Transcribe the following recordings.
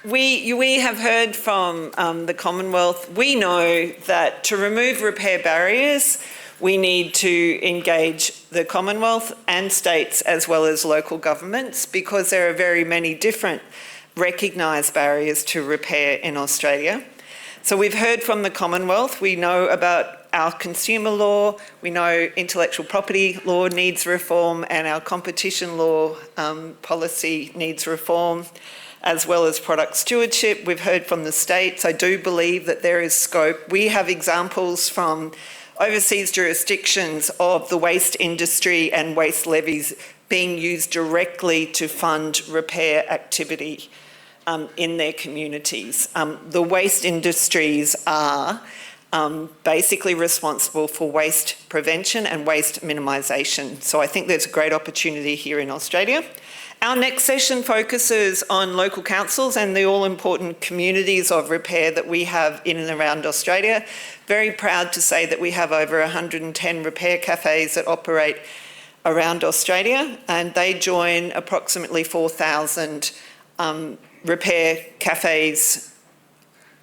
We have heard from the Commonwealth. We know that to remove repair barriers, we need to engage the Commonwealth and states as well as local governments, because there are very many different recognised barriers to repair in Australia. So we've heard from the Commonwealth. We know about our consumer law, we know intellectual property law needs reform, and our competition law policy needs reform, as well as product stewardship. We've heard from the states. I do believe that there is scope. We have examples from overseas jurisdictions of the waste industry and waste levies being used directly to fund repair activity in their communities. The waste industries are basically responsible for waste prevention and waste minimisation. So I think there's a great opportunity here in Australia. Our next session focuses on local councils and the all-important communities of repair that we have in and around Australia. Very proud to say that we have over 110 repair cafes that operate around Australia, and they join approximately 4,000 repair cafes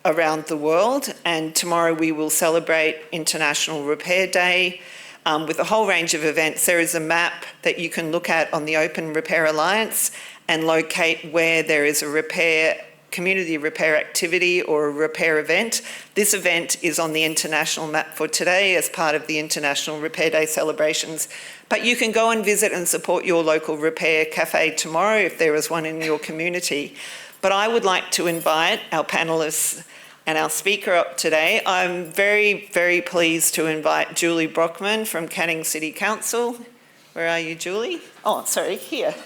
around the world. And tomorrow we will celebrate International Repair Day with a whole range of events. There is a map that you can look at on the Open Repair Alliance and locate where there is a community repair activity or a repair event. This event is on the international map for today as part of the International Repair Day celebrations. But you can go and visit and support your local repair cafe tomorrow if there is one in your community. But I would like to invite our panellists and our speaker up today. I'm very, very pleased to invite Julie Brockman from Canning City Council. Where are you, Julie? Oh, sorry, here.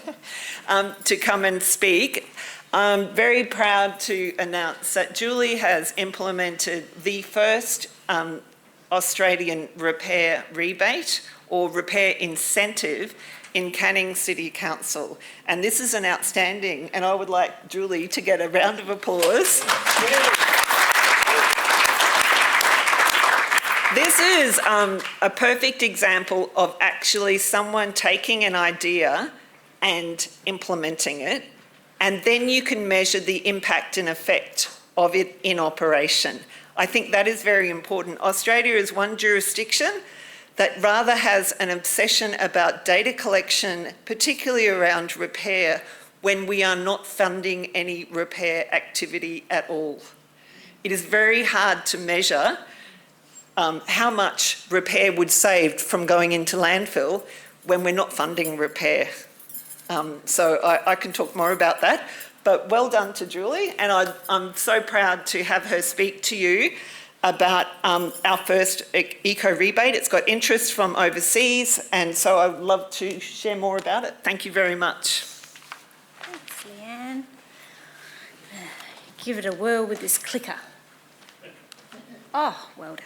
To come and speak. I'm very proud to announce that Julie has implemented the first Australian repair rebate or repair incentive in Canning City Council. And this is an outstanding, and I would like Julie to get a round of applause. This is a perfect example of actually someone taking an idea and implementing it, and then you can measure the impact and effect of it in operation. I think that is very important. Australia is one jurisdiction that rather has an obsession about data collection, particularly around repair, when we are not funding any repair activity at all. It is very hard to measure how much repair would save from going into landfill when we're not funding repair. So I can talk more about that, but well done to Julie, and I'm so proud to have her speak to you about our first eco rebate. It's got interest from overseas, and so I would love to share more about it. Thank you very much. Thanks, Leanne. Give it a whirl with this clicker. Oh, well done.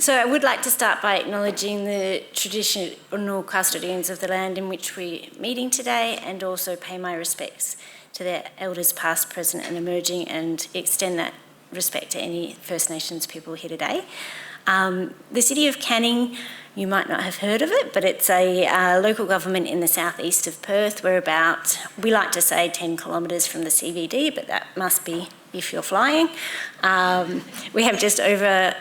So I would like to start by acknowledging the traditional custodians of the land in which we're meeting today, and also pay my respects to their elders past, present and emerging, and extend that respect to any First Nations people here today. The City of Canning, you might not have heard of it, but it's a local government in the southeast of Perth. We're about, we like to say 10 kilometres from the CBD, but that must be if you're flying. We have just over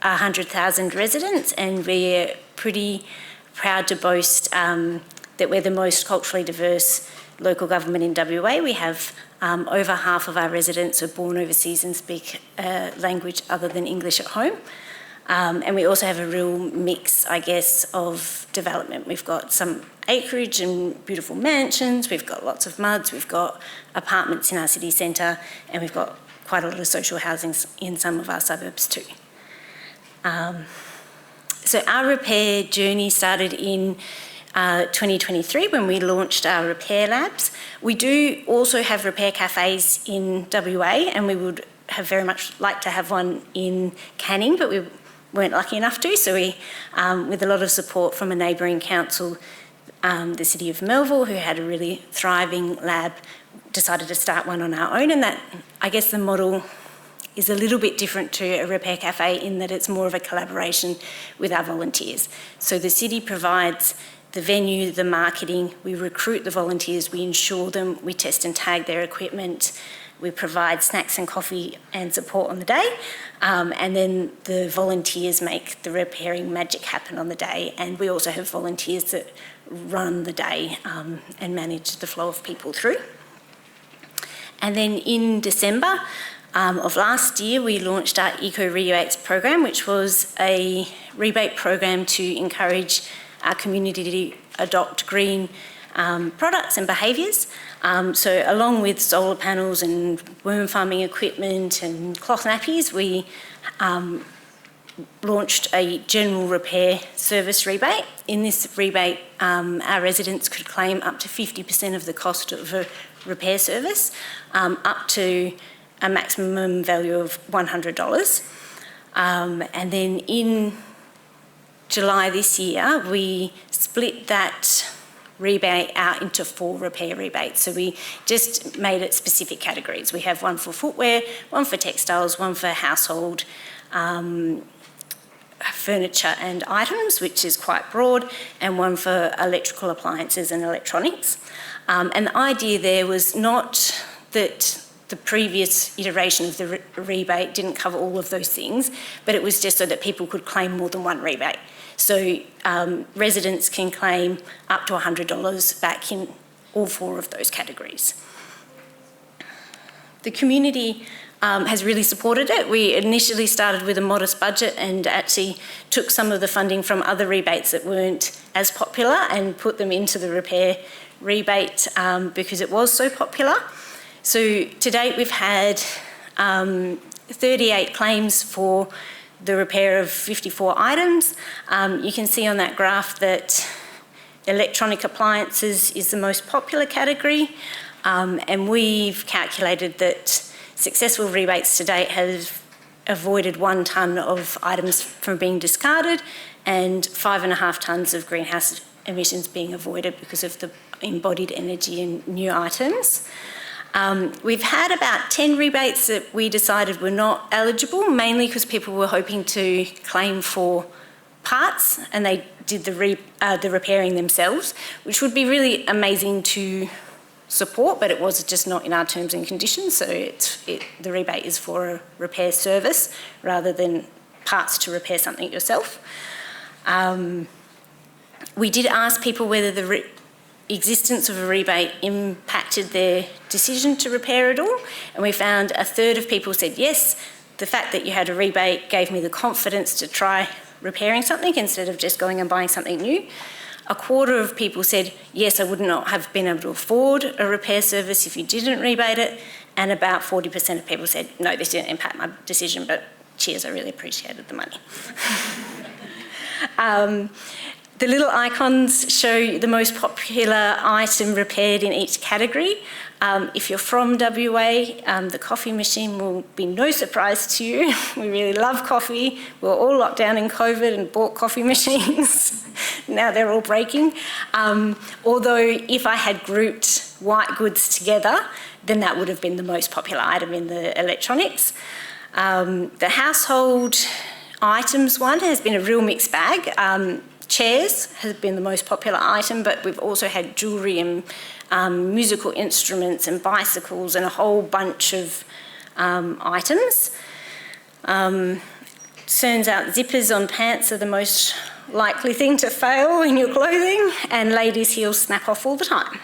100,000 residents, and we're pretty proud to boast that we're the most culturally diverse local government in WA. We have over half of our residents are born overseas and speak a language other than English at home. And we also have a real mix, I guess, of development. We've got some acreage and beautiful mansions, we've got lots of muds, we've got apartments in our city centre, and we've got quite a lot of social housing in some of our suburbs too. So our repair journey started in 2023 when we launched our repair labs. We do also have repair cafes in WA, and we would have very much liked to have one in Canning, but we weren't lucky enough to. So we, with a lot of support from a neighbouring council, the City of Melville, who had a really thriving lab, decided to start one on our own. And that, I guess the model is a little bit different to a repair cafe in that it's more of a collaboration with our volunteers. So the city provides the venue, the marketing, we recruit the volunteers, we insure them, we test and tag their equipment, We provide snacks and coffee and support on the day, and then the volunteers make the repairing magic happen on the day. And we also have volunteers that run the day and manage the flow of people through. And then in December of last year, we launched our Eco Rebates program, which was a rebate program to encourage our community to adopt green products and behaviours. So along with solar panels and worm farming equipment and cloth nappies, we launched a general repair service rebate. In this rebate, our residents could claim up to 50% of the cost of a repair service, up to a maximum value of $100. And then in July this year, we split that rebate out into 4 repair rebates. So we just made it specific categories. We have one for footwear, one for textiles, one for household, furniture and items, which is quite broad, and one for electrical appliances and electronics. And the idea there was not that the previous iteration of the rebate didn't cover all of those things, but it was just so that people could claim more than one rebate. So residents can claim up to $100 back in all 4 of those categories. The community has really supported it. We initially started with a modest budget and actually took some of the funding from other rebates that weren't as popular and put them into the repair rebate because it was so popular. So to date, we've had 38 claims for the repair of 54 items. You can see on that graph that electronic appliances is the most popular category, and we've calculated that successful rebates to date have avoided 1 tonne of items from being discarded and 5.5 tonnes of greenhouse emissions being avoided because of the embodied energy in new items. We've had about 10 rebates that we decided were not eligible, mainly because people were hoping to claim for parts and they did the repairing themselves, which would be really amazing to support, but it was just not in our terms and conditions. So the rebate is for a repair service rather than parts to repair something yourself. We did ask people whether the existence of a rebate impacted their decision to repair at all, and we found 1/3 of people said yes, the fact that you had a rebate gave me the confidence to try repairing something instead of just going and buying something new. 1/4 of people said yes, I would not have been able to afford a repair service if you didn't rebate it, and about 40% of people said no, this didn't impact my decision, but cheers, I really appreciated the money. The little icons show the most popular item repaired in each category. If you're from WA, the coffee machine will be no surprise to you. We really love coffee. We were all locked down in COVID and bought coffee machines. Now they're all breaking. Although if I had grouped white goods together, then that would have been the most popular item in the electronics. The household items one has been a real mixed bag. Chairs has been the most popular item, but we've also had jewellery and musical instruments and bicycles and a whole bunch of items. Turns out zippers on pants are the most likely thing to fail in your clothing, and ladies' heels snap off all the time.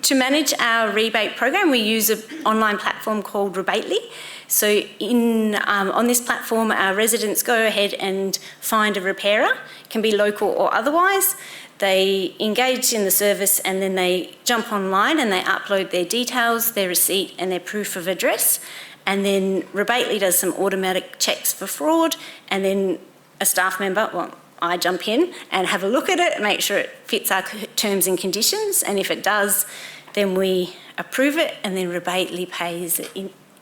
To manage our rebate program, we use an online platform called Rebately. So on this platform, our residents go ahead and find a repairer, can be local or otherwise. They engage in the service and then they jump online and they upload their details, their receipt and their proof of address. And then Rebately does some automatic checks for fraud, and then a staff member, well, I jump in and have a look at it, make sure it fits our terms and conditions, and if it does, then we approve it, and then Rebately pays it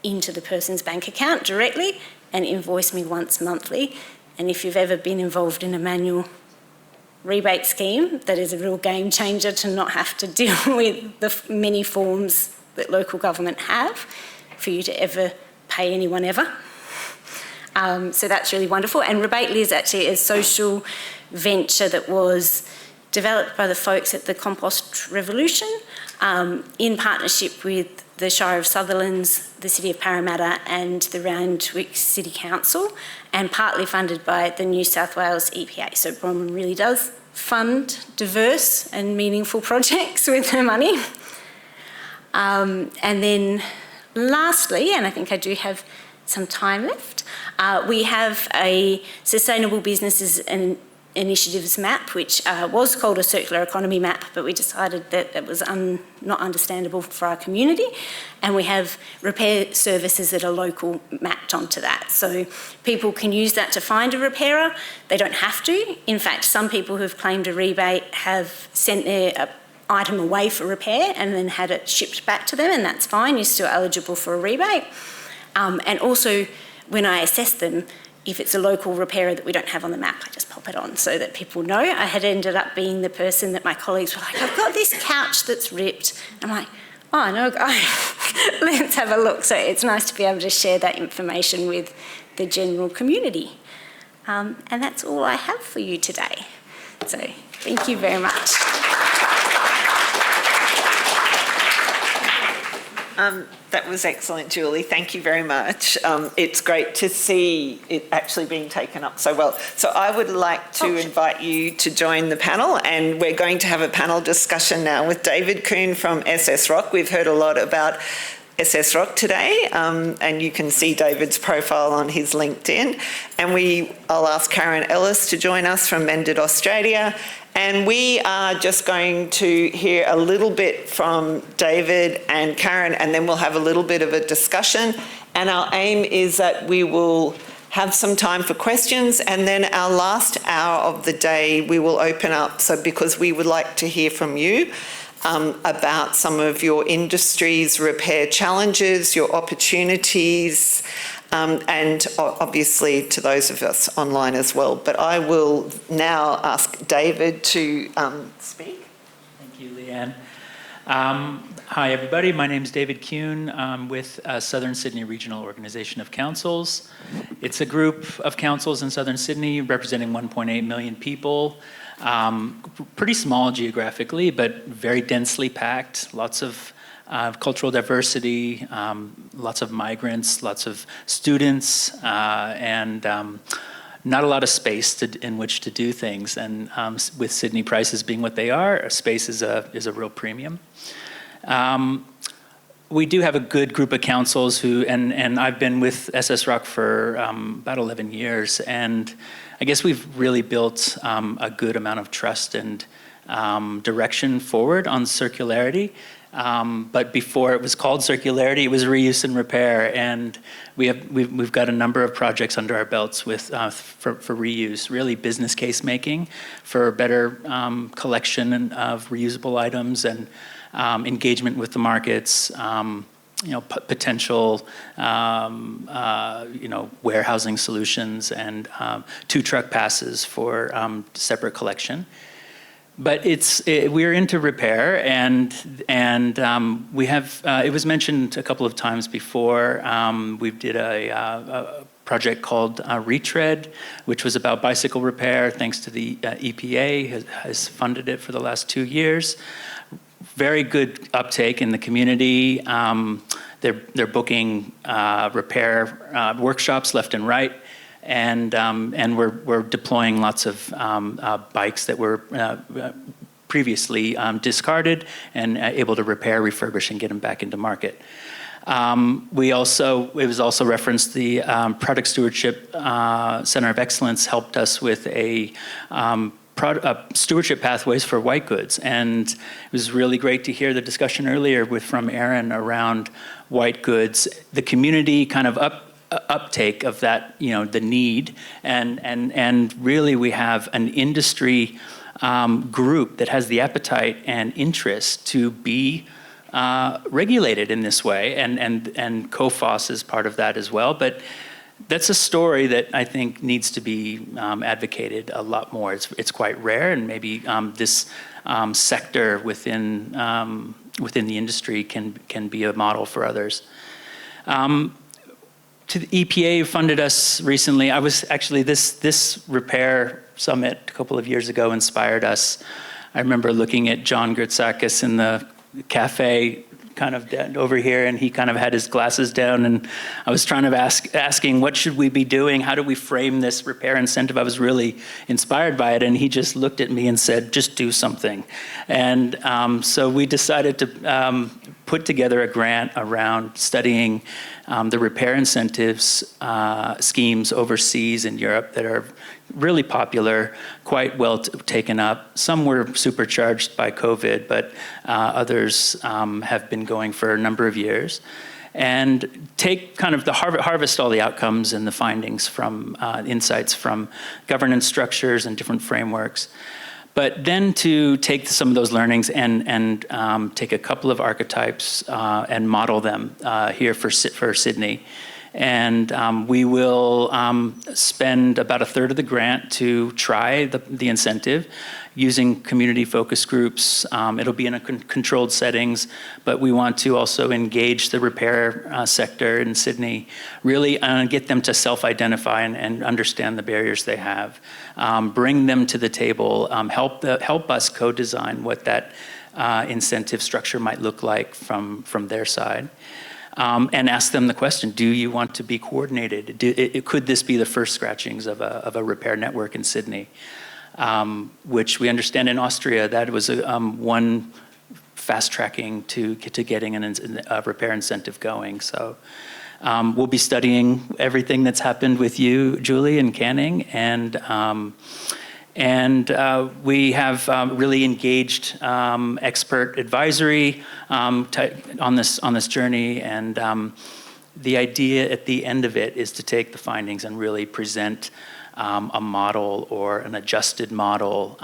into the person's bank account directly and invoice me once monthly. And if you've ever been involved in a manual rebate scheme, that is a real game changer to not have to deal with the many forms that local government have for you to ever pay anyone ever. So that's really wonderful. And Rebately is actually a social venture that was developed by the folks at the Compost Revolution in partnership with the Shire of Sutherlands, the City of Parramatta and the Randwick City Council, and partly funded by the New South Wales EPA. So Bronwyn really does fund diverse and meaningful projects with her money. And then lastly, and I think I do have some time left, we have a Sustainable Businesses and Initiatives map, which was called a circular economy map, but we decided that it was not understandable for our community, and we have repair services that are local mapped onto that. So people can use that to find a repairer. They don't have to. In fact, some people who've claimed a rebate have sent their item away for repair and then had it shipped back to them, and that's fine. You're still eligible for a rebate. And also, when I assess them, if it's a local repairer that we don't have on the map, I just pop it on so that people know. I had ended up being the person that my colleagues were like, I've got this couch that's ripped. I'm like, oh, no, let's have a look. So it's nice to be able to share that information with the general community. And that's all I have for you today. So thank you very much. That was excellent, Julie. Thank you very much. It's great to see it actually being taken up so well. So I would like to invite you to join the panel, and we're going to have a panel discussion now with David Kuhn from SS Rock. We've heard a lot about SS Rock today, and you can see David's profile on his LinkedIn. And I'll ask Karen Ellis to join us from Mended Australia. And we are just going to hear a little bit from David and Karen, and then we'll have a little bit of a discussion. And our aim is that we will have some time for questions, and then our last hour of the day we will open up, so because we would like to hear from you about some of your industry's repair challenges, your opportunities, and obviously to those of us online as well. But I will now ask David to speak. Thank you, Leanne. Hi, everybody. My name is David Kuhn. I'm with Southern Sydney Regional Organisation of Councils. It's a group of councils in Southern Sydney representing 1.8 million people. Pretty small geographically, but very densely packed. Lots of cultural diversity, lots of migrants, lots of students, and not a lot of space in which to do things. And with Sydney prices being what they are, space is a real premium. We do have a good group of councils and I've been with SS Rock for about 11 years, and I guess we've really built a good amount of trust and direction forward on circularity. But before it was called circularity, it was reuse and repair, and we've got a number of projects under our belts with for reuse, really business case making for better collection of reusable items and engagement with the markets. Potential, warehousing solutions and 2 truck passes for separate collection. But we're into repair, and we have. It was mentioned a couple of times before. We did a project called Retread, which was about bicycle repair. Thanks to the EPA, has funded it for the last 2 years. Very good uptake in the community. They're booking repair workshops left and right. And we're deploying lots of bikes that were previously discarded and able to repair, refurbish, and get them back into market. It was also referenced the Product Stewardship Center of Excellence helped us with a stewardship pathways for white goods, and it was really great to hear the discussion earlier from Aaron around white goods, the community kind of uptake of that, the need, and really we have an industry group that has the appetite and interest to be regulated in this way, and COFOS is part of that as well. But that's a story that I think needs to be advocated a lot more. It's quite rare, and maybe this sector within the industry can be a model for others. The EPA funded us recently. I was actually, this repair summit a couple of years ago inspired us. I remember looking at John Gertzakis in the cafe kind of over here, and he kind of had his glasses down, and I was trying to asking what should we be doing? How do we frame this repair incentive? I was really inspired by it, and he just looked at me and said, just do something. And so we decided to put together a grant around studying the repair incentives schemes overseas in Europe that are really popular, quite well taken up. Some were supercharged by COVID, but others have been going for a number of years. And take kind of the harvest all the outcomes and the findings from insights from governance structures and different frameworks. But then to take some of those learnings and take a couple of archetypes and model them here for Sydney. And we will spend about 1/3 of the grant to try the incentive using community focus groups. It'll be in a controlled settings, but we want to also engage the repair sector in Sydney, really get them to self-identify and understand the barriers they have, bring them to the table, help us co-design what that incentive structure might look like from their side. And ask them the question, do you want to be coordinated? Could this be the first scratchings of a repair network in Sydney? Which we understand in Austria, that was one fast tracking to getting a repair incentive going. So we'll be studying everything that's happened with you, Julie, in Canning, and we have really engaged expert advisory on this journey, and the idea at the end of it is to take the findings and really present a model or an adjusted model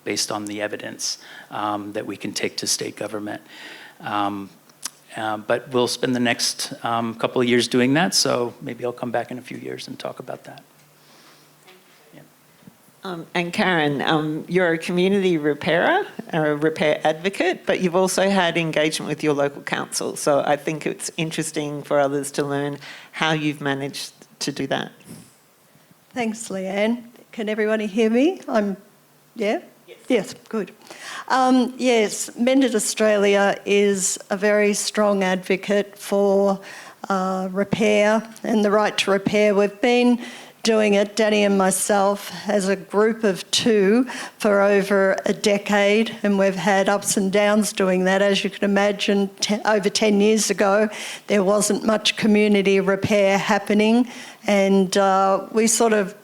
based on the evidence that we can take to state government. But we'll spend the next couple of years doing that, so maybe I'll come back in a few years and talk about that. And Karen, you're a community repairer, a repair advocate, but you've also had engagement with your local council. So I think it's interesting for others to learn how you've managed to do that. Thanks, Leanne. Can everybody hear me? Yeah? Yes, good. Yes, Mended Australia is a very strong advocate for repair and the right to repair. We've been doing it, Danny and myself, as a group of 2 for over a decade, and we've had ups and downs doing that. As you can imagine, over 10 years ago, there wasn't much community repair happening, and we sort of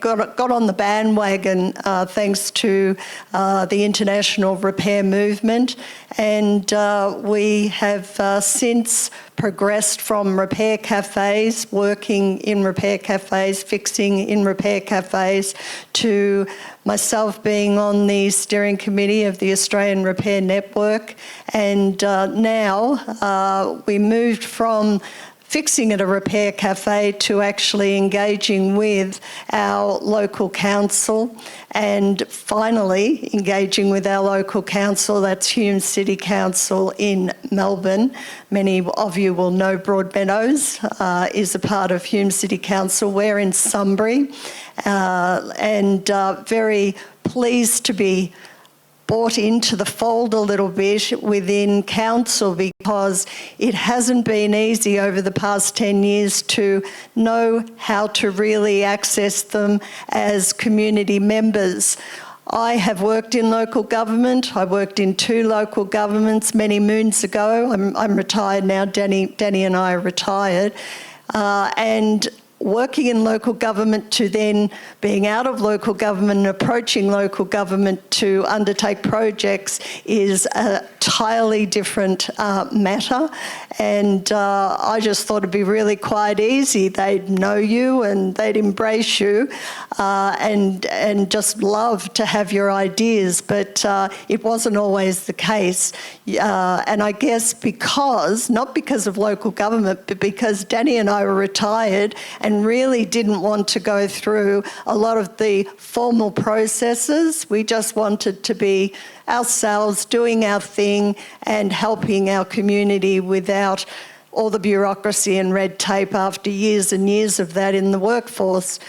got on the bandwagon thanks to the international repair movement, and we have since progressed from repair cafes, working in repair cafes, fixing in repair cafes, to myself being on the steering committee of the Australian Repair Network, and now we moved from fixing at a repair cafe to actually engaging with our local council, and finally engaging with our local council, that's Hume City Council in Melbourne. Many of you will know Broadmeadows is a part of Hume City Council. We're in Sunbury, and very pleased to be brought into the fold a little bit within council, because it hasn't been easy over the past 10 years to know how to really access them as community members. I have worked in local government. I worked in 2 local governments many moons ago. I'm retired now. Danny and I are retired. And working in local government to then being out of local government and approaching local government to undertake projects is a entirely different matter. And I just thought it'd be really quite easy. They'd know you and they'd embrace you and just love to have your ideas. But it wasn't always the case. And I guess not because of local government, but because Danny and I were retired and really didn't want to go through a lot of the formal processes. We just wanted to be ourselves, doing our thing and helping our community without all the bureaucracy and red tape after years and years of that in the workforce.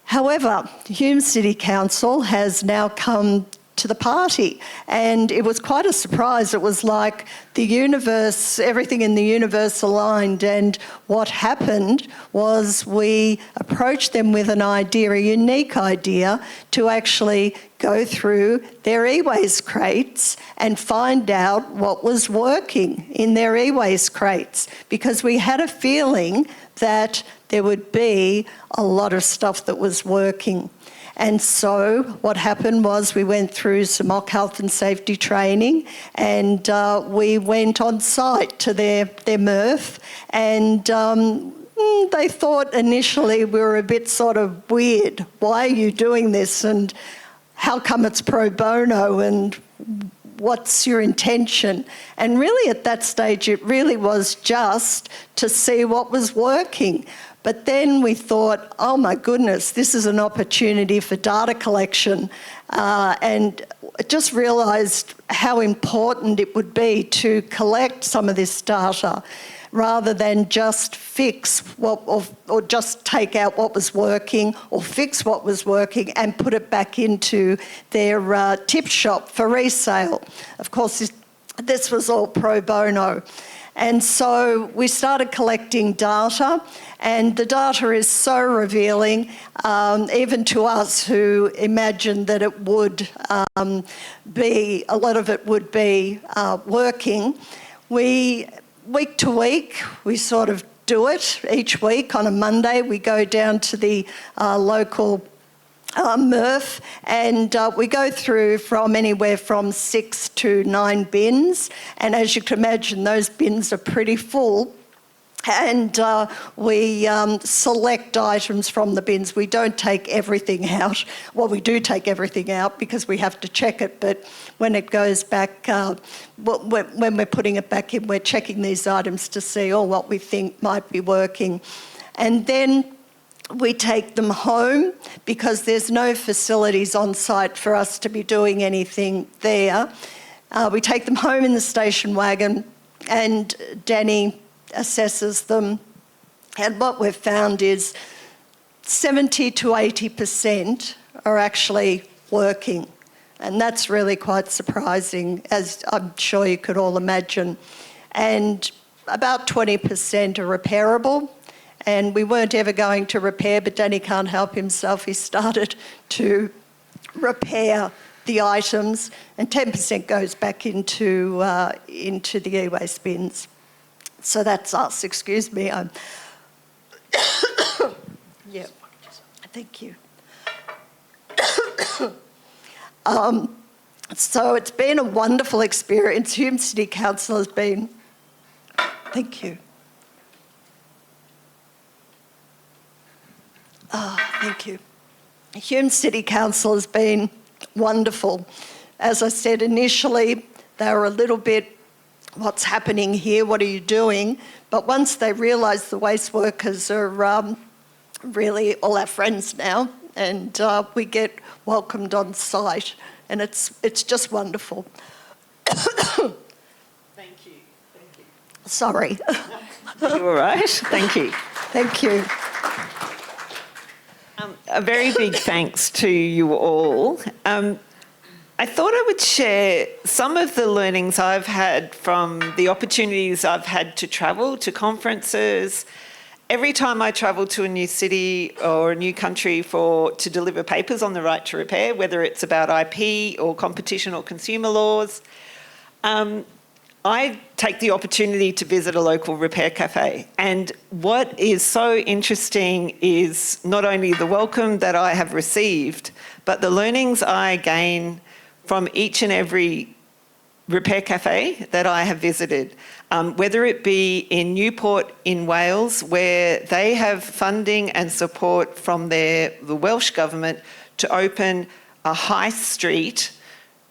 However, Hume City Council has now come to the party. And it was quite a surprise. It was like the universe, everything in the universe aligned. And what happened was we approached them with an idea, a unique idea, to actually go through their e-waste crates and find out what was working in their e-waste crates, because we had a feeling that there would be a lot of stuff that was working. And so what happened was we went through some mock health and safety training, and we went on site to their MRF, and they thought initially we were a bit sort of weird. Why are you doing this? And how come it's pro bono? And what's your intention? And really at that stage, it really was just to see what was working. But then we thought, oh my goodness, this is an opportunity for data collection, and just realised how important it would be to collect some of this data rather than just fix what, or just take out what was working or fix what was working and put it back into their tip shop for resale. Of course, this was all pro bono. And so we started collecting data, and the data is so revealing, even to us who imagined that it would be, a lot of it would be working. Week to week, we sort of do it. Each week on a Monday, we go down to the local MRF, and we go through from anywhere from 6 to 9 bins, and as you can imagine, those bins are pretty full. And we select items from the bins. We don't take everything out. Well, we do take everything out because we have to check it, but when it goes back, when we're putting it back in, we're checking these items to see what we think might be working. And then we take them home because there's no facilities on site for us to be doing anything there. We take them home in the station wagon, and Danny assesses them, and what we've found is 70 to 80% are actually working, and that's really quite surprising, as I'm sure you could all imagine. And about 20% are repairable, and we weren't ever going to repair, but Danny can't help himself. He started to repair the items, and 10% goes back into the e-waste bins. So that's us, excuse me. Yeah, thank you. So it's been a wonderful experience. Hume City Council has been, thank you. Thank you. Hume City Council has been wonderful. As I said initially, they were a little bit, what's happening here, what are you doing? But once they realise the waste workers are really all our friends now, and we get welcomed on site, and it's just wonderful. Thank you. Sorry. You all right? Thank you. Thank you. A very big thanks to you all. I thought I would share some of the learnings I've had from the opportunities I've had to travel to conferences. Every time I travel to a new city or a new country to deliver papers on the right to repair, whether it's about IP or competition or consumer laws, I take the opportunity to visit a local repair cafe. And what is so interesting is not only the welcome that I have received, but the learnings I gain from each and every repair cafe that I have visited, whether it be in Newport in Wales, where they have funding and support from the Welsh Government to open a high street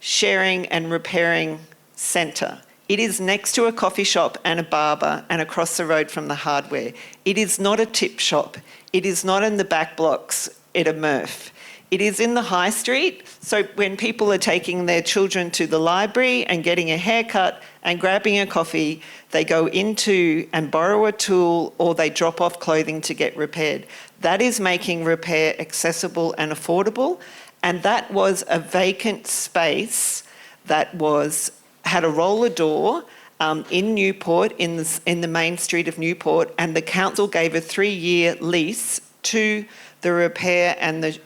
sharing and repairing centre. It is next to a coffee shop and a barber and across the road from the hardware. It is not a tip shop. It is not in the back blocks at a MRF. It is in the high street, so when people are taking their children to the library and getting a haircut and grabbing a coffee, they go into and borrow a tool or they drop off clothing to get repaired. That is making repair accessible and affordable, And that was a vacant space that had a roller door in Newport, in the main street of Newport, and the council gave a 3-year lease to the repair and the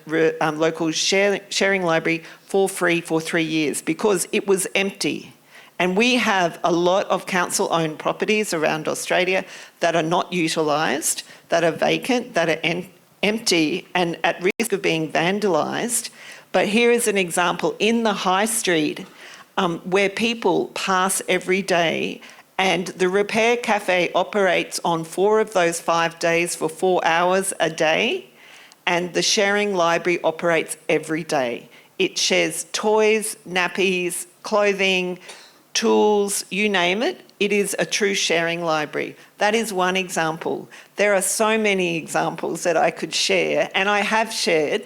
local sharing library for free for 3 years because it was empty. And we have a lot of council-owned properties around Australia that are not utilised, that are vacant, that are empty and at risk of being vandalised. But here is an example in the high street where people pass every day, and the Repair Cafe operates on 4 of those 5 days for 4 hours a day, and the sharing library operates every day. It shares toys, nappies, clothing, tools, you name it. It is a true sharing library. That is one example. There are so many examples that I could share, and I have shared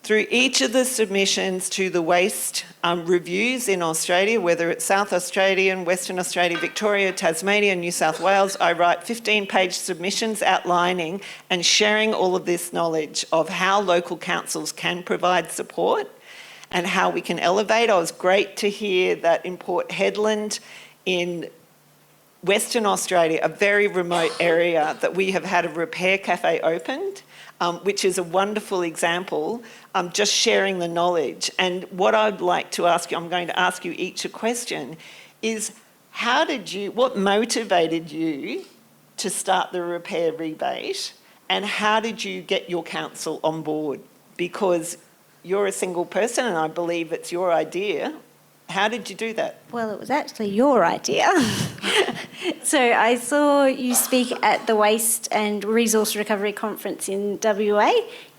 through each of the submissions to the waste reviews in Australia, whether it's South Australian, Western Australia, Victoria, Tasmania, New South Wales. I write 15-page submissions outlining and sharing all of this knowledge of how local councils can provide support and how we can elevate. I was great to hear that in Port Hedland in Western Australia, a very remote area, that we have had a repair cafe opened, which is a wonderful example, just sharing the knowledge. And what I'd like to ask you, I'm going to ask you each a question, is what motivated you to start the repair rebate, and how did you get your council on board? Because you're a single person and I believe it's your idea. How did you do that? Well, it was actually your idea. So I saw you speak at the Waste and Resource Recovery Conference in WA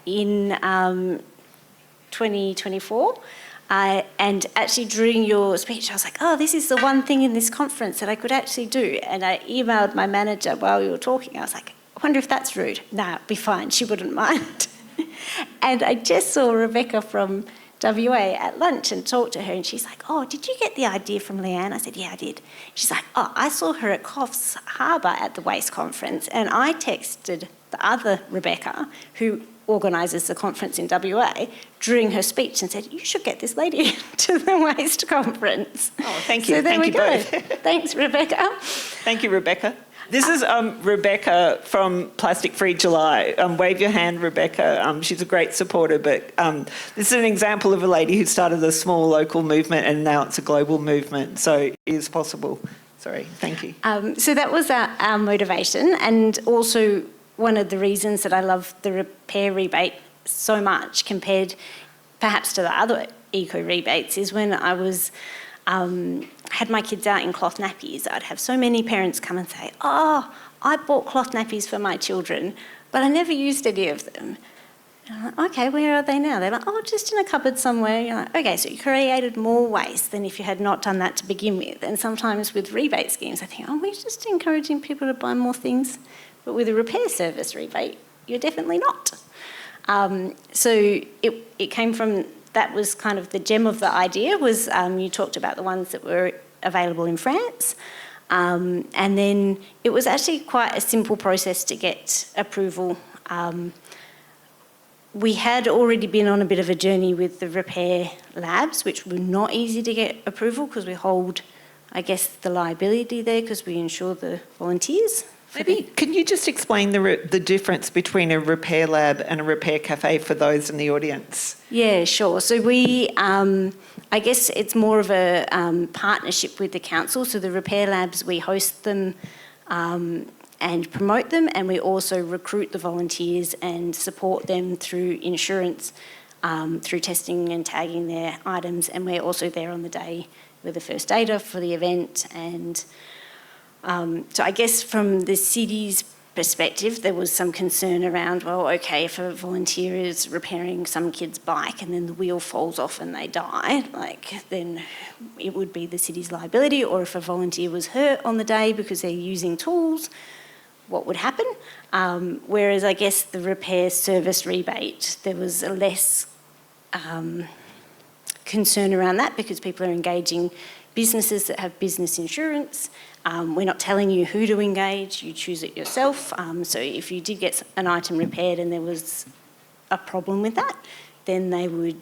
in 2024. And actually during your speech, I was like, oh, this is the one thing in this conference that I could actually do. And I emailed my manager while we were talking. I was like, I wonder if that's rude. Nah, it'd be fine. She wouldn't mind. And I just saw Rebecca from WA at lunch and talked to her, and she's like, oh, did you get the idea from Leanne? I said, yeah, I did. She's like, oh, I saw her at Coffs Harbour at the Waste Conference, and I texted the other Rebecca, who organises the conference in WA, during her speech and said, you should get this lady to the Waste Conference. Oh, thank you. So there thank we you go. both. Thanks, Rebecca. Thank you, Rebecca. This is Rebecca from Plastic Free July. Wave your hand, Rebecca. She's a great supporter, but this is an example of a lady who started a small local movement and now it's a global movement, so it is possible. Sorry, thank you. So that was our motivation, and also one of the reasons that I love the repair rebate so much compared perhaps to the other eco rebates is when I was had my kids out in cloth nappies, I'd have so many parents come and say, oh, I bought cloth nappies for my children, but I never used any of them. And I'm like, okay, where are they now? They're like, oh, just in a cupboard somewhere. You're like, okay, so you created more waste than if you had not done that to begin with. And sometimes with rebate schemes, I think, oh, we're just encouraging people to buy more things. But with a repair service rebate, you're definitely not. So it came from, that was kind of the gem of the idea, was you talked about the ones that were available in France. And then it was actually quite a simple process to get approval. We had already been on a bit of a journey with the repair labs, which were not easy to get approval because we hold, I guess, the liability there because we insure the volunteers. Maybe, can you just explain the difference between a repair lab and a repair cafe for those in the audience? Yeah, sure. So we, I guess it's more of a partnership with the council. So the repair labs, we host them and promote them, and we also recruit the volunteers and support them through insurance, through testing and tagging their items, and we're also there on the day with the first aider for the event. And so I guess from the city's perspective, there was some concern around, well, okay, if a volunteer is repairing some kid's bike and then the wheel falls off and they die, like, then it would be the city's liability. Or if a volunteer was hurt on the day because they're using tools, what would happen? Whereas I guess the repair service rebate, there was a less concern around that because people are engaging businesses that have business insurance. We're not telling you who to engage, you choose it yourself. So if you did get an item repaired and there was a problem with that, then they would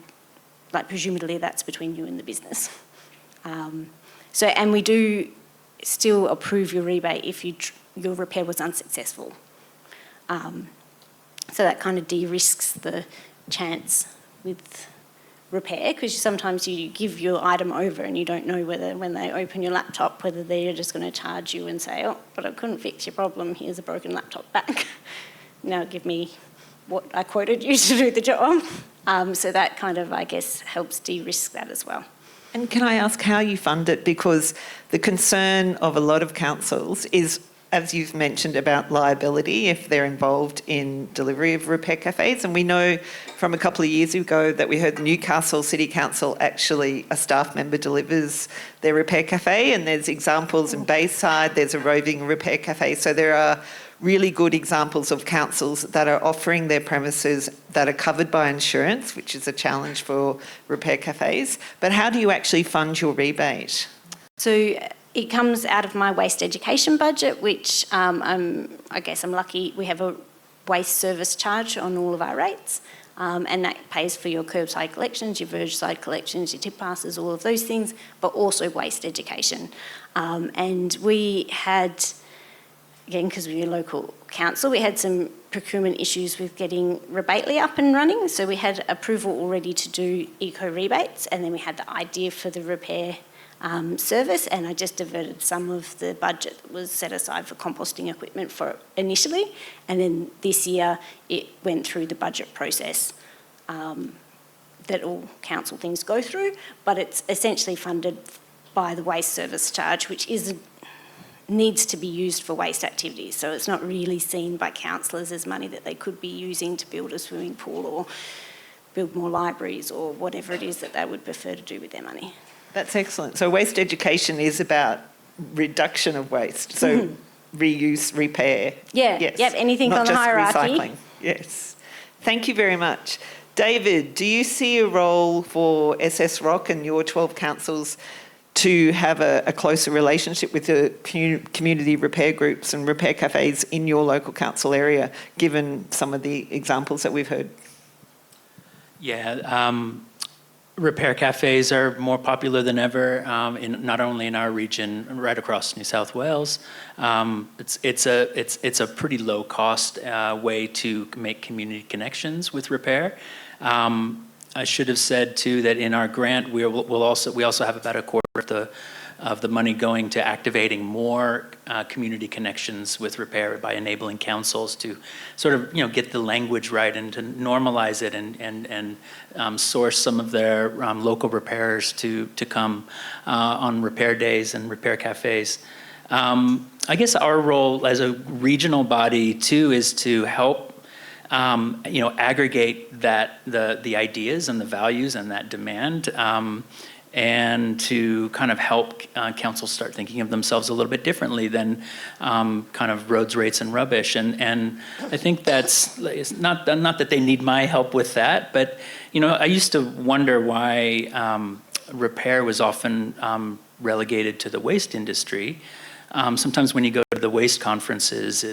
like presumably that's between you and the business. And we do still approve your rebate if your repair was unsuccessful. So that kind of de-risks the chance with repair, because sometimes you give your item over and you don't know whether when they open your laptop whether they're just going to charge you and say, oh, but I couldn't fix your problem, here's a broken laptop back. Now give me what I quoted you to do the job. So that kind of, I guess, helps de-risk that as well. And can I ask how you fund it? Because the concern of a lot of councils is, as you've mentioned, about liability if they're involved in delivery of repair cafes. And we know from a couple of years ago that we heard the Newcastle City Council, actually a staff member delivers their repair cafe, and there's examples in Bayside, there's a roving repair cafe. So there are really good examples of councils that are offering their premises that are covered by insurance, which is a challenge for repair cafes. But how do you actually fund your rebate? So it comes out of my waste education budget, which I guess I'm lucky we have a waste service charge on all of our rates, and that pays for your curbside collections, your vergeside collections, your tip passes, all of those things, but also waste education. And we had, again, because we're a local council, we had some procurement issues with getting Rebately up and running. So we had approval already to do eco rebates, and then we had the idea for the repair service, and I just diverted some of the budget that was set aside for composting equipment for initially, and then this year it went through the budget process that all council things go through, but it's essentially funded by the waste service charge, which needs to be used for waste activities. So it's not really seen by councillors as money that they could be using to build a swimming pool or build more libraries or whatever it is that they would prefer to do with their money. That's excellent. So waste education is about reduction of waste. So reuse, repair. Yeah, yes. Yep, anything Not on the just hierarchy. recycling. Yes. Thank you very much. David, do you see a role for SS Rock and your 12 councils to have a closer relationship with the community repair groups and repair cafes in your local council area, given some of the examples that we've heard? Yeah, repair cafes are more popular than ever, not only in our region, right across New South Wales. It's a pretty low cost way to make community connections with repair. I should have said too that in our grant we also have about a quarter of the money going to activating more community connections with repair by enabling councils to sort of get the language right and to normalize it and source some of their local repairers to come on repair days and repair cafes. I guess our role as a regional body too is to help aggregate the ideas and the values and that demand, and to kind of help councils start thinking of themselves a little bit differently than kind of roads, rates, and rubbish. And I think it's not that they need my help with that, but I used to wonder why repair was often relegated to the waste industry. Sometimes when you go to the waste conferences,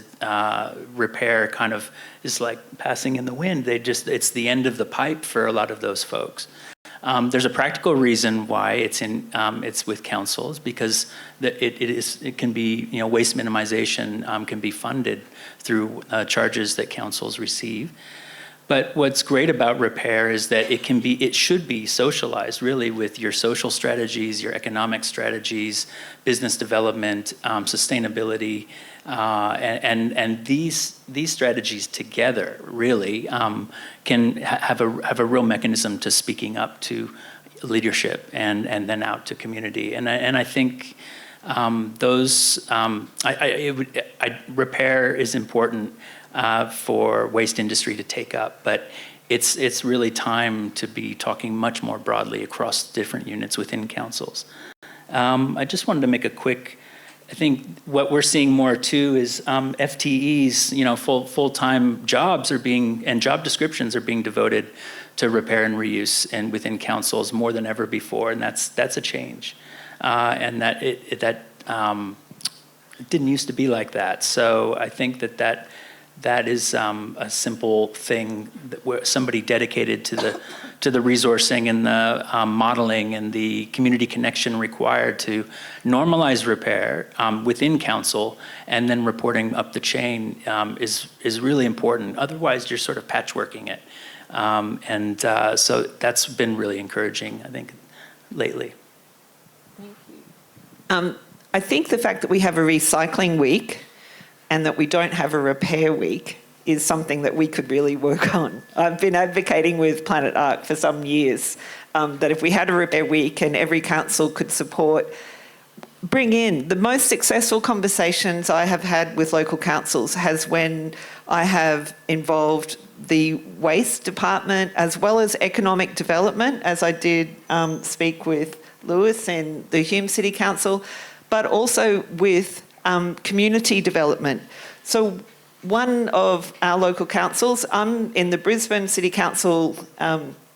repair kind of is like passing in the wind. It's the end of the pipe for a lot of those folks. There's a practical reason why it's with councils, because it can be waste minimization can be funded through charges that councils receive. But what's great about repair is that it should be socialized really with your social strategies, your economic strategies, business development, sustainability, and these strategies together really can have a real mechanism to speaking up to leadership and then out to community. And I think repair is important for waste industry to take up, but it's really time to be talking much more broadly across different units within councils. I just wanted to make a quick, I think what we're seeing more too is FTEs, full-time jobs and job descriptions are being devoted to repair and reuse and within councils more than ever before, and that's a change. And that it didn't used to be like that. So I think that that is a simple thing where somebody dedicated to the resourcing and the modeling and the community connection required to normalize repair within council and then reporting up the chain is really important. Otherwise, you're sort of patchworking it. So that's been really encouraging, I think, lately. I think the fact that we have a recycling week and that we don't have a repair week is something that we could really work on. I've been advocating with Planet Ark for some years that if we had a repair week and every council could support, bring in the most successful conversations I have had with local councils has when I have involved the waste department as well as economic development, as I did speak with Lewis and the Hume City Council, but also with community development. So one of our local councils, I'm in the Brisbane City Council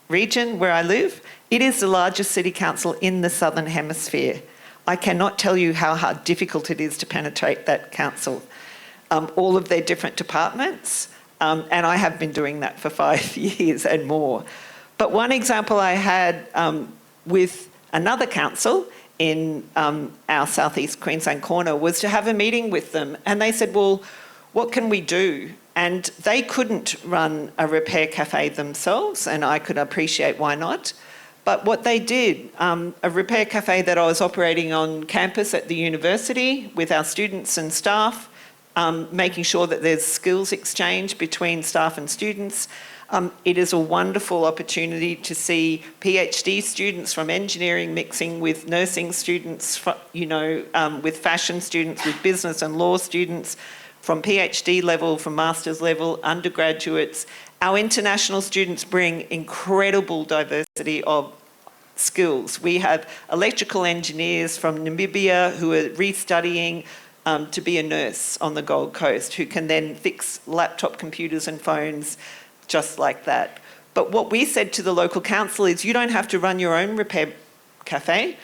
region where I live. It is the largest city council in the Southern Hemisphere. I cannot tell you how difficult it is to penetrate that council. All of their different departments, and I have been doing that for 5 years and more. But one example I had with another council in our southeast Queensland corner was to have a meeting with them, and they said, well, what can we do? And they couldn't run a repair cafe themselves, and I could appreciate why not. But what they did, a repair cafe that I was operating on campus at the university with our students and staff, making sure that there's skills exchange between staff and students. It is a wonderful opportunity to see PhD students from engineering mixing with nursing students, with fashion students, with business and law students, from PhD level, from master's level, undergraduates. Our international students bring incredible diversity of skills. We have electrical engineers from Namibia who are restudying to be a nurse on the Gold Coast, who can then fix laptop computers and phones just like that. But what we said to the local council is you don't have to run your own repair cafe.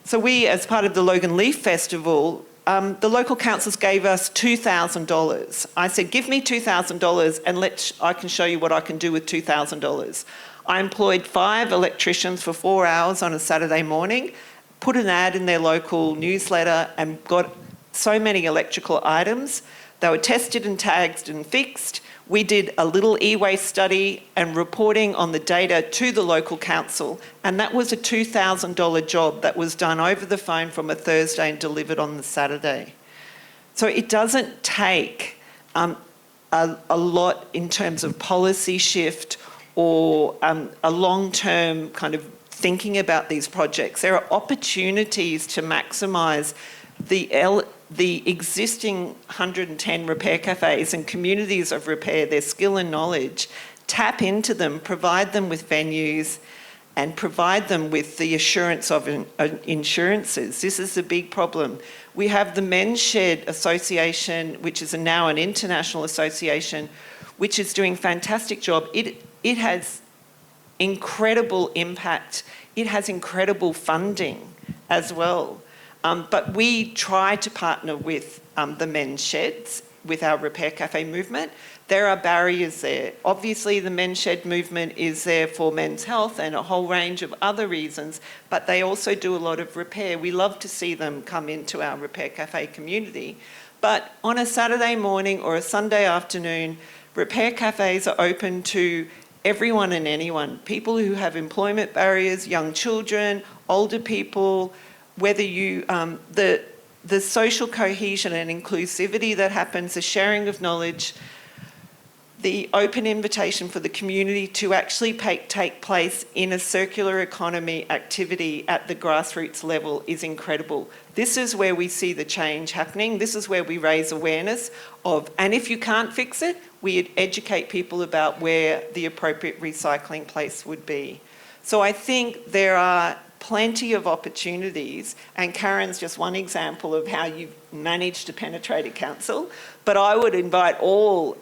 So we, as part of the Logan Leaf Festival, the local councils gave us $2,000. I said, give me $2,000 and I can show you what I can do with $2,000. I employed 5 electricians for 4 hours on a Saturday morning, put an ad in their local newsletter and got so many electrical items. They were tested and tagged and fixed. We did a little e-waste study and reporting on the data to the local council, and that was a $2,000 job that was done over the phone from a Thursday and delivered on the Saturday. So it doesn't take a lot in terms of policy shift or a long-term kind of thinking about these projects. There are opportunities to maximise the existing 110 repair cafes and communities of repair, their skill and knowledge, tap into them, provide them with venues and provide them with the assurance of insurances. This is a big problem. We have the Men's Shed Association, which is now an international association, which is doing a fantastic job. It has incredible impact. It has incredible funding as well. But we try to partner with the men's sheds with our Repair Cafe movement. There are barriers there. Obviously, the men's shed movement is there for men's health and a whole range of other reasons, but they also do a lot of repair. We love to see them come into our Repair Cafe community. But on a Saturday morning or a Sunday afternoon, repair cafes are open to everyone and anyone, people who have employment barriers, young children, older people, whether you, the social cohesion and inclusivity that happens, the sharing of knowledge, the open invitation for the community to actually take place in a circular economy activity at the grassroots level is incredible. This is where we see the change happening. This is where we raise awareness of, and if you can't fix it, we educate people about where the appropriate recycling place would be. So I think there are plenty of opportunities, and Karen's just one example of how you've managed to penetrate a council, but I would invite all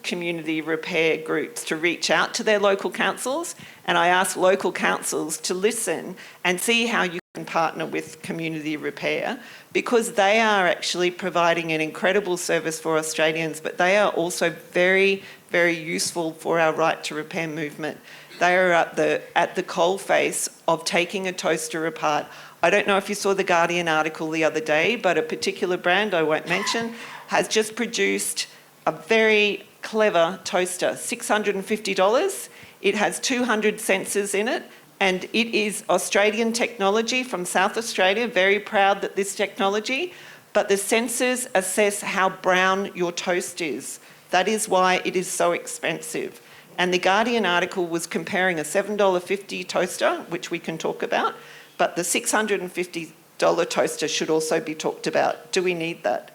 community repair groups to reach out to their local councils, and I ask local councils to listen and see how you partner with Community Repair, because they are actually providing an incredible service for Australians, but they are also very, very useful for our right to repair movement. They are at the coalface of taking a toaster apart. I don't know if you saw the Guardian article the other day, but a particular brand I won't mention has just produced a very clever toaster, $650. It has 200 sensors in it, and it is Australian technology from South Australia, very proud that this technology, but the sensors assess how brown your toast is. That is why it is so expensive. And the Guardian article was comparing a $7.50 toaster, which we can talk about, but the $650 toaster should also be talked about. Do we need that?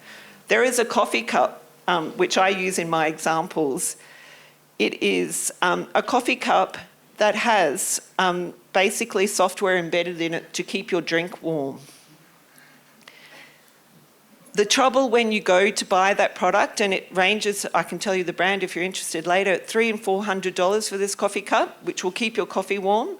There is a coffee cup, which I use in my examples. It is a coffee cup that has basically software embedded in it to keep your drink warm. The trouble when you go to buy that product, and it ranges, I can tell you the brand if you're interested later, at $300 and $400 for this coffee cup, which will keep your coffee warm.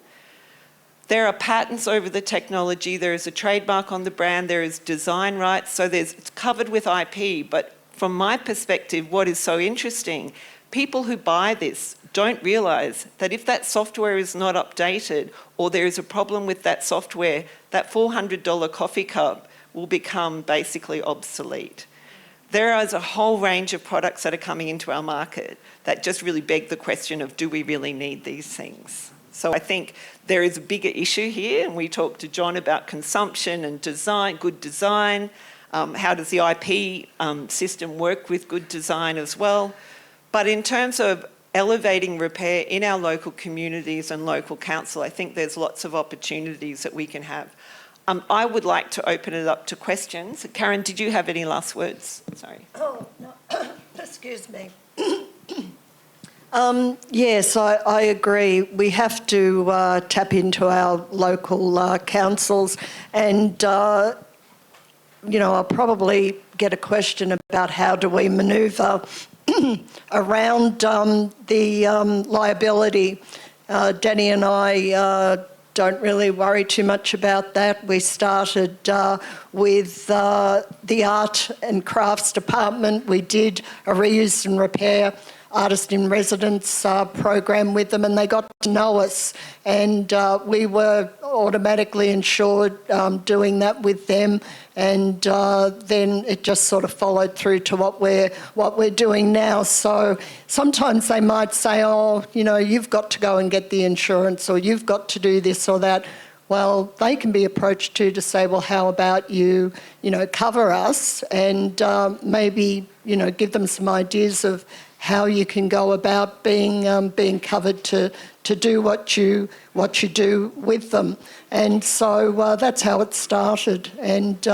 There are patents over the technology, there is a trademark on the brand, there is design rights, so it's covered with IP. But from my perspective, what is so interesting, people who buy this don't realise that if that software is not updated or there is a problem with that software, that $400 coffee cup will become basically obsolete. There is a whole range of products that are coming into our market that just really beg the question of, do we really need these things? So I think there is a bigger issue here, and we talked to John about consumption and design, good design. How does the IP system work with good design as well? But in terms of elevating repair in our local communities and local council, I think there's lots of opportunities that we can have. I would like to open it up to questions. Karen, did you have any last words? Sorry. Oh, no. Excuse me. Yes, I agree. We have to tap into our local councils, and I'll probably get a question about how do we manoeuvre around the liability. Danny and I don't really worry too much about that. We started with the art and crafts department. We did a reuse and repair artist in residence program with them, and they got to know us, and we were automatically insured doing that with them, and then it just sort of followed through to what we're doing now. So sometimes they might say, oh, you've got to go and get the insurance, or you've got to do this or that. Well, they can be approached too to say, well, how about you cover us, and maybe give them some ideas of how you can go about being covered to do what you do with them. And so that's how it started. And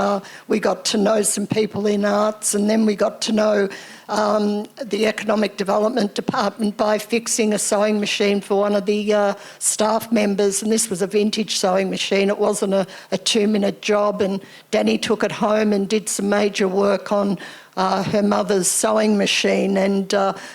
we got to know some people in arts, and then we got to know the Economic Development Department by fixing a sewing machine for one of the staff members. And this was a vintage sewing machine. It wasn't a 2-minute job. And Danny took it home and did some major work on her mother's sewing machine. And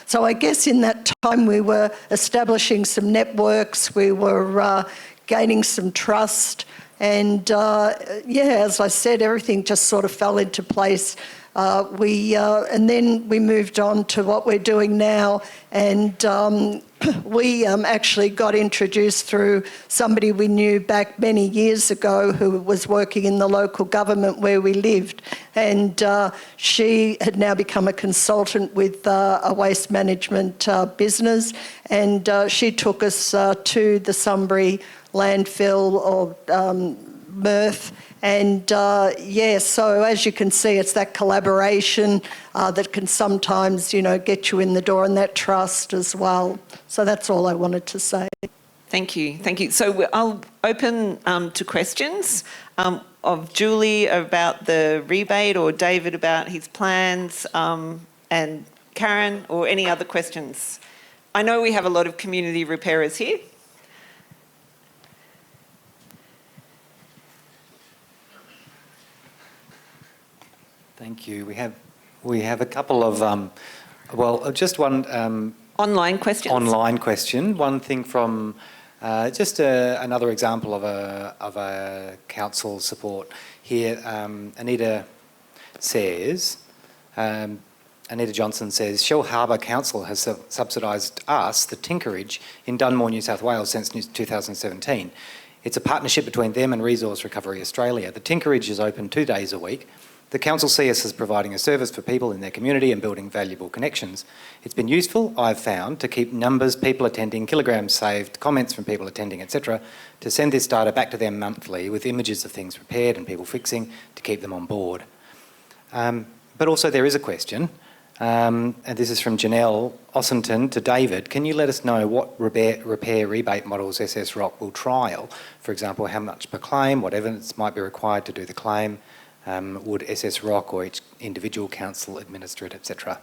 so I guess in that time we were establishing some networks, we were gaining some trust, and as I said, everything just sort of fell into place. And then we moved on to what we're doing now, and we actually got introduced through somebody we knew back many years ago who was working in the local government where we lived, and she had now become a consultant with a waste management business, and she took us to the Sunbury landfill, or MRF. And so as you can see, it's that collaboration that can sometimes, get you in the door, and that trust as well. So that's all I wanted to say. Thank you. Thank you. So I'll open to questions of Julie about the rebate, or David about his plans, and Karen, or any other questions. I know we have a lot of community repairers here. Thank you. We have a couple of just one Online questions. online question. One thing from Just another example of a council support here. Anita Johnson says, Shell Harbour Council has subsidised us, the Tinkerage, in Dunmore, New South Wales since 2017. It's a partnership between them and Resource Recovery Australia. The Tinkerage is open 2 days a week. The council see us as providing a service for people in their community and building valuable connections. It's been useful, I've found, to keep numbers, people attending, kilograms saved, comments from people attending, etc., to send this data back to them monthly with images of things repaired and people fixing to keep them on board. But also there is a question, and this is from Janelle Ossington to David. Can you let us know what repair rebate models SS Rock will trial? For example, how much per claim, what evidence might be required to do the claim? Would SS Rock or each individual council administer it, etc.?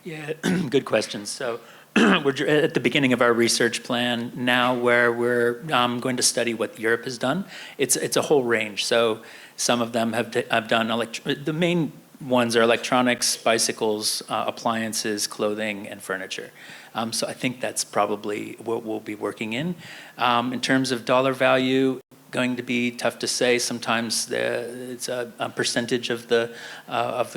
Yeah, good questions. So we're at the beginning of our research plan now, where we're going to study what Europe has done. It's a whole range. So some of them have done the main ones are electronics, bicycles, appliances, clothing, and furniture. So I think that's probably what we'll be working in. In terms of dollar value, going to be tough to say. Sometimes it's a percentage of the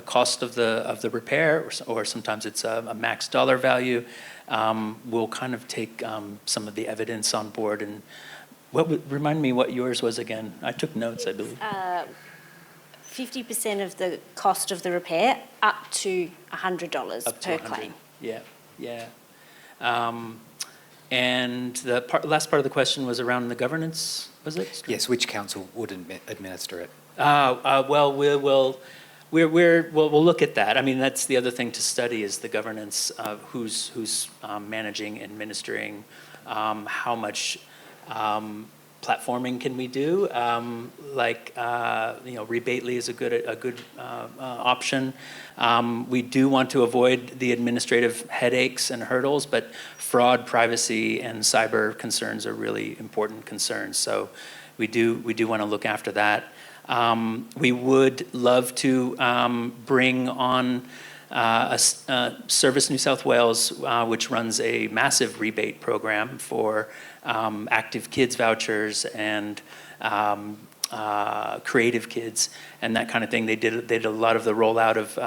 cost of the repair, or sometimes it's a max dollar value. We'll kind of take some of the evidence on board. And remind me what yours was again. I took notes, I believe. 50% of the cost of the repair, up to $100 per claim. Yeah. And the last part of the question was around the governance, was it? Yes, which council would administer it? Well, we'll look at that. I mean, that's the other thing to study, is the governance of who's managing, administering, how much platforming can we do? Rebately is a good option. We do want to avoid the administrative headaches and hurdles, but fraud, privacy, and cyber concerns are really important concerns. So we do want to look after that. We would love to bring on Service New South Wales, which runs a massive rebate program for active kids vouchers and creative kids and that kind of thing. They did a lot of the rollout of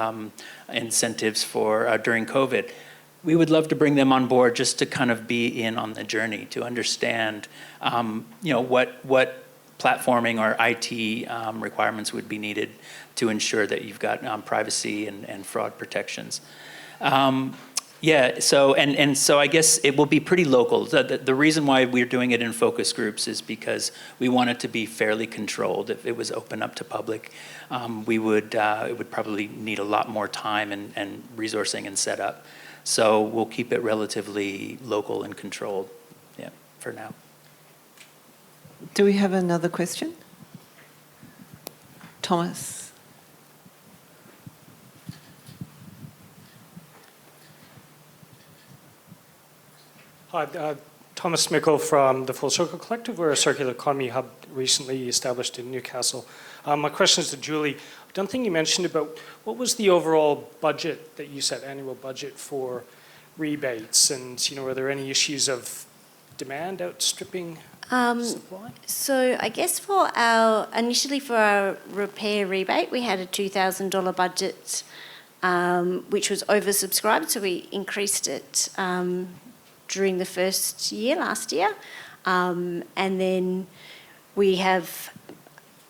incentives for during COVID. We would love to bring them on board just to kind of be in on the journey, to understand what platforming or IT requirements would be needed to ensure that you've got privacy and fraud protections. So I guess it will be pretty local. The reason why we're doing it in focus groups is because we want it to be fairly controlled. If it was open up to public, it would probably need a lot more time and resourcing and setup. So we'll keep it relatively local and controlled, for now. Do we have another question? Thomas. Hi, Thomas Mickle from the Full Circle Collective. We're a circular economy hub recently established in Newcastle. My question is to Julie. I don't think you mentioned about what was the overall budget that you set, annual budget for rebates, and were there any issues of demand outstripping supply? So I guess initially for our repair rebate, we had a $2,000 budget, which was oversubscribed, so we increased it during the first year, last year. And then we have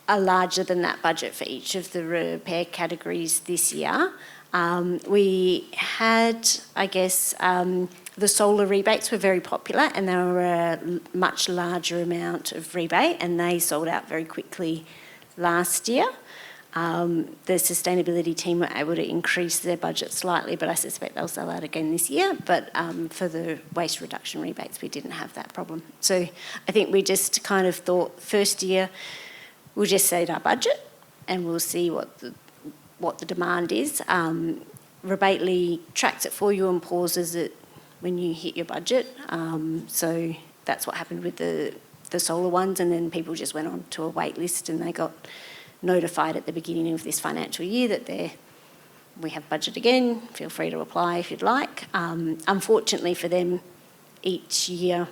a larger than that budget for each of the repair categories this year. We had, I guess, the solar rebates were very popular, and they were a much larger amount of rebate, and they sold out very quickly last year. The sustainability team were able to increase their budget slightly, but I suspect they'll sell out again this year. But for the waste reduction rebates, we didn't have that problem. So I think we just kind of thought first year we'll just set our budget and we'll see what the demand is. Rebately tracks it for you and pauses it when you hit your budget. So that's what happened with the solar ones, and then people just went on to a wait list and they got notified at the beginning of this financial year that we have budget again, feel free to apply if you'd like. Unfortunately for them, each year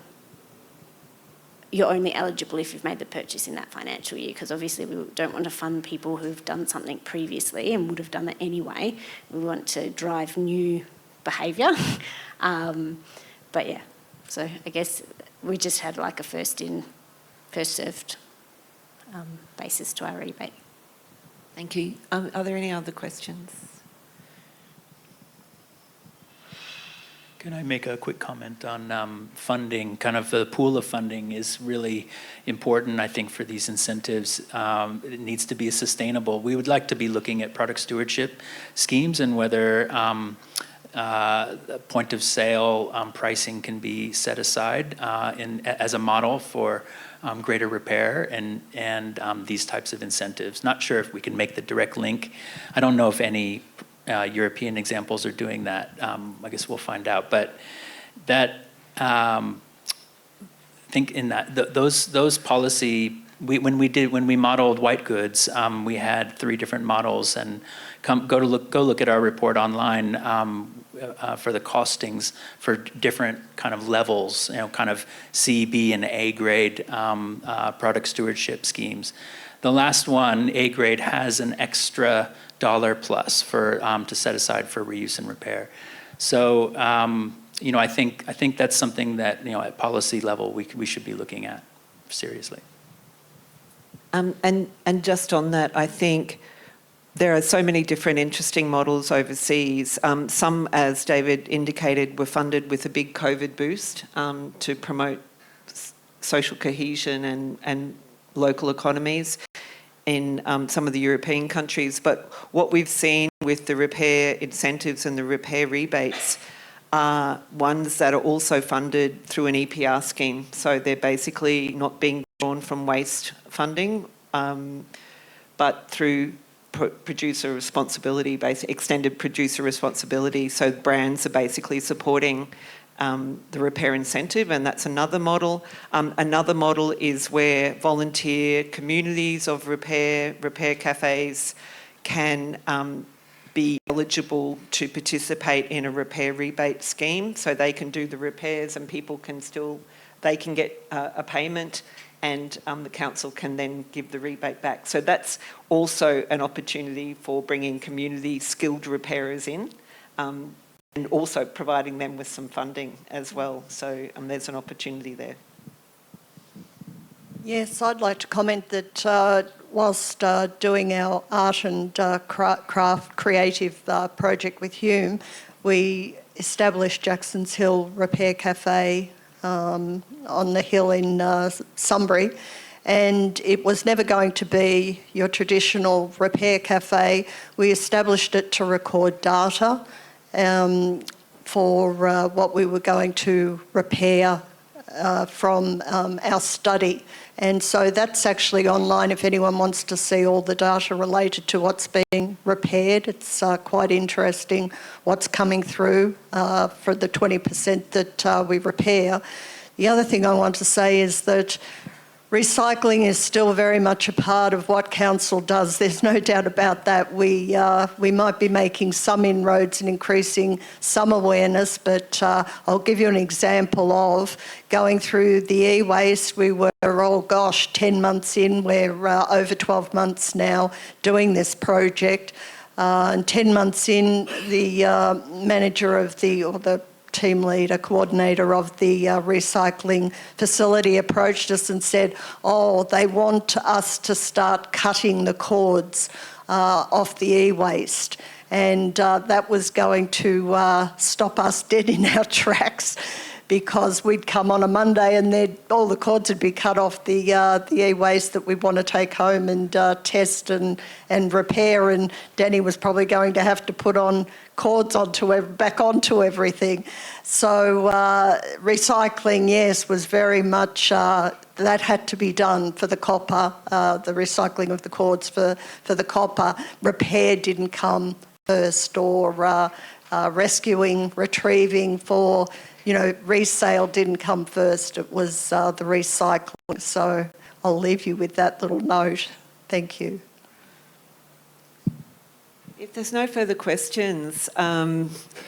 you're only eligible if you've made the purchase in that financial year, because obviously we don't want to fund people who've done something previously and would have done it anyway. We want to drive new behaviour. But yeah, so I guess we just had like a first in, first served basis to our rebate. Thank you. Are there any other questions? Can I make a quick comment on funding? Kind of the pool of funding is really important, I think, for these incentives. It needs to be sustainable. We would like to be looking at product stewardship schemes and whether point of sale pricing can be set aside as a model for greater repair and these types of incentives. Not sure if we can make the direct link. I don't know if any European examples are doing that. I guess we'll find out. But that, I think in that those policy, when we modeled white goods, we had 3 different models, and go look at our report online for the costings for different kind of levels, kind of C, B, and A grade product stewardship schemes. The last one, A grade, has an extra $1 plus for to set aside for reuse and repair. So I think that's something that at policy level we should be looking at seriously. And just on that, I think there are so many different interesting models overseas. Some, as David indicated, were funded with a big COVID boost to promote social cohesion and local economies in some of the European countries. But what we've seen with the repair incentives and the repair rebates are ones that are also funded through an EPR scheme. So they're basically not being drawn from waste funding, but through producer responsibility, extended producer responsibility. So brands are basically supporting the repair incentive, and that's another model. Another model is where volunteer communities of repair cafes can be eligible to participate in a repair rebate scheme, so they can do the repairs and people can get a payment, and the council can then give the rebate back. So that's also an opportunity for bringing community skilled repairers in, and also providing them with some funding as well. So there's an opportunity there. Yes, I'd like to comment that whilst doing our art and craft creative project with Hume, we established Jackson's Hill Repair Cafe on the hill in Sunbury, and it was never going to be your traditional repair cafe. We established it to record data for what we were going to repair from our study. And so that's actually online if anyone wants to see all the data related to what's being repaired. It's quite interesting what's coming through for the 20% that we repair. The other thing I want to say is that recycling is still very much a part of what council does. There's no doubt about that. We might be making some inroads and increasing some awareness, but I'll give you an example of going through the e-waste. We were, 10 months in. We're over 12 months now doing this project. And 10 months in, the manager of the team leader, coordinator of the recycling facility approached us and said, they want us to start cutting the cords off the e-waste. And that was going to stop us dead in our tracks, because we'd come on a Monday and all the cords would be cut off the e-waste that we want to take home and test and repair, and Danny was probably going to have to put on cords back onto everything. So recycling, yes, was very much, that had to be done for the copper, the recycling of the cords for the copper. Repair didn't come first, or retrieving for, resale didn't come first. It was the recycling. So I'll leave you with that little note. Thank you. If there's no further questions,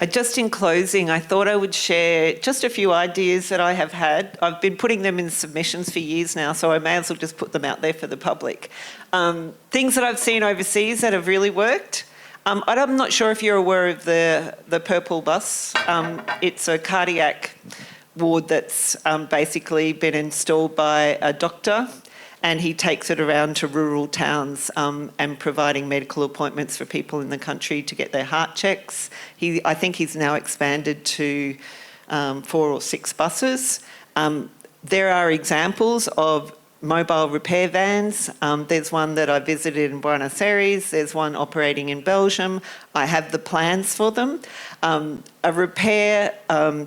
just in closing, I thought I would share just a few ideas that I have had. I've been putting them in submissions for years now, so I may as well just put them out there for the public. Things that I've seen overseas that have really worked. I'm not sure if you're aware of the Purple Bus. It's a cardiac ward that's basically been installed by a doctor, and he takes it around to rural towns and providing medical appointments for people in the country to get their heart checks. I think he's now expanded to 4 or 6 buses. There are examples of mobile repair vans. There's one that I visited in Buenos Aires. There's one operating in Belgium. I have the plans for them. A repair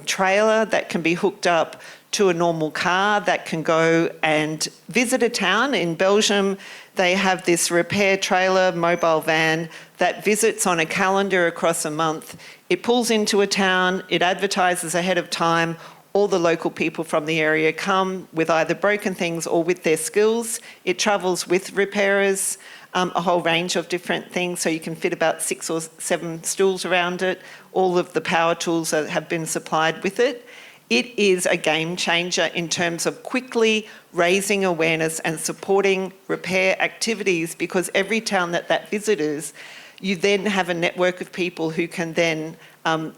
trailer that can be hooked up to a normal car that can go and visit a town. In Belgium, they have this repair trailer mobile van that visits on a calendar across a month. It pulls into a town, it advertises ahead of time. All the local people from the area come with either broken things or with their skills. It travels with repairers, a whole range of different things, so you can fit about 6 or 7 stools around it. All of the power tools have been supplied with it. It is a game changer in terms of quickly raising awareness and supporting repair activities, because every town that visits, you then have a network of people who can then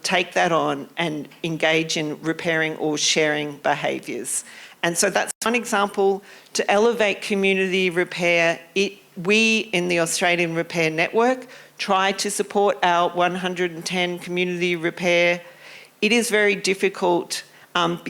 take that on and engage in repairing or sharing behaviours. And so that's one example. To elevate community repair, we in the Australian Repair Network try to support our 110 community repair. It is very difficult,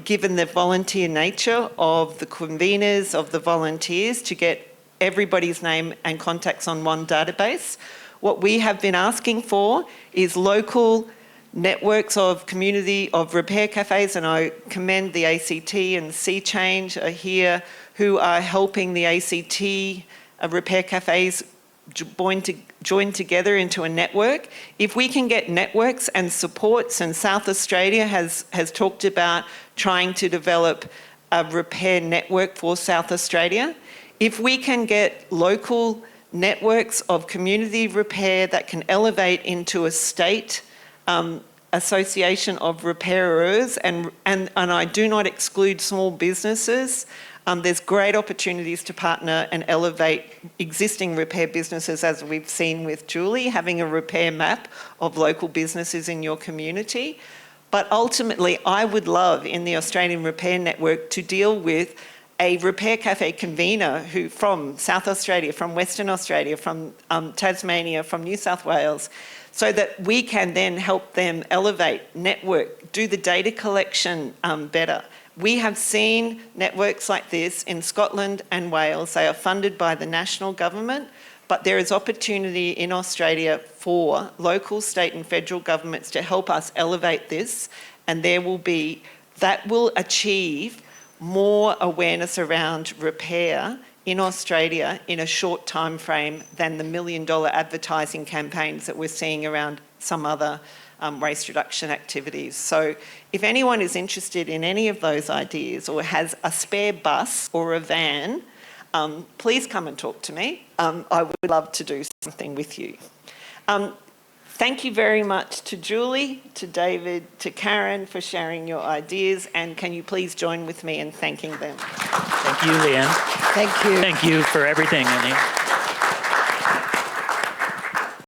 given the volunteer nature of the conveners, of the volunteers, to get everybody's name and contacts on one database. What we have been asking for is local networks of community of repair cafes, and I commend the ACT and Sea Change are here, who are helping the ACT repair cafes join together into a network. If we can get networks and supports, and South Australia has talked about trying to develop a repair network for South Australia, if we can get local networks of community repair that can elevate into a state association of repairers, and I do not exclude small businesses. There's great opportunities to partner and elevate existing repair businesses, as we've seen with Julie, having a repair map of local businesses in your community. But ultimately, I would love in the Australian Repair Network to deal with a repair cafe convener who from South Australia, from Western Australia, from Tasmania, from New South Wales, so that we can then help them elevate, network, do the data collection better. We have seen networks like this in Scotland and Wales. They are funded by the national government, but there is opportunity in Australia for local, state and federal governments to help us elevate this, and that will achieve more awareness around repair in Australia in a short time frame than the $1 million advertising campaigns that we're seeing around some other waste reduction activities. So if anyone is interested in any of those ideas or has a spare bus or a van, please come and talk to me. I would love to do something with you. Thank you very much to Julie, to David, to Karen for sharing your ideas, and can you please join with me in thanking them? Thank you, Leanne. Thank you. Thank you for everything, Annie.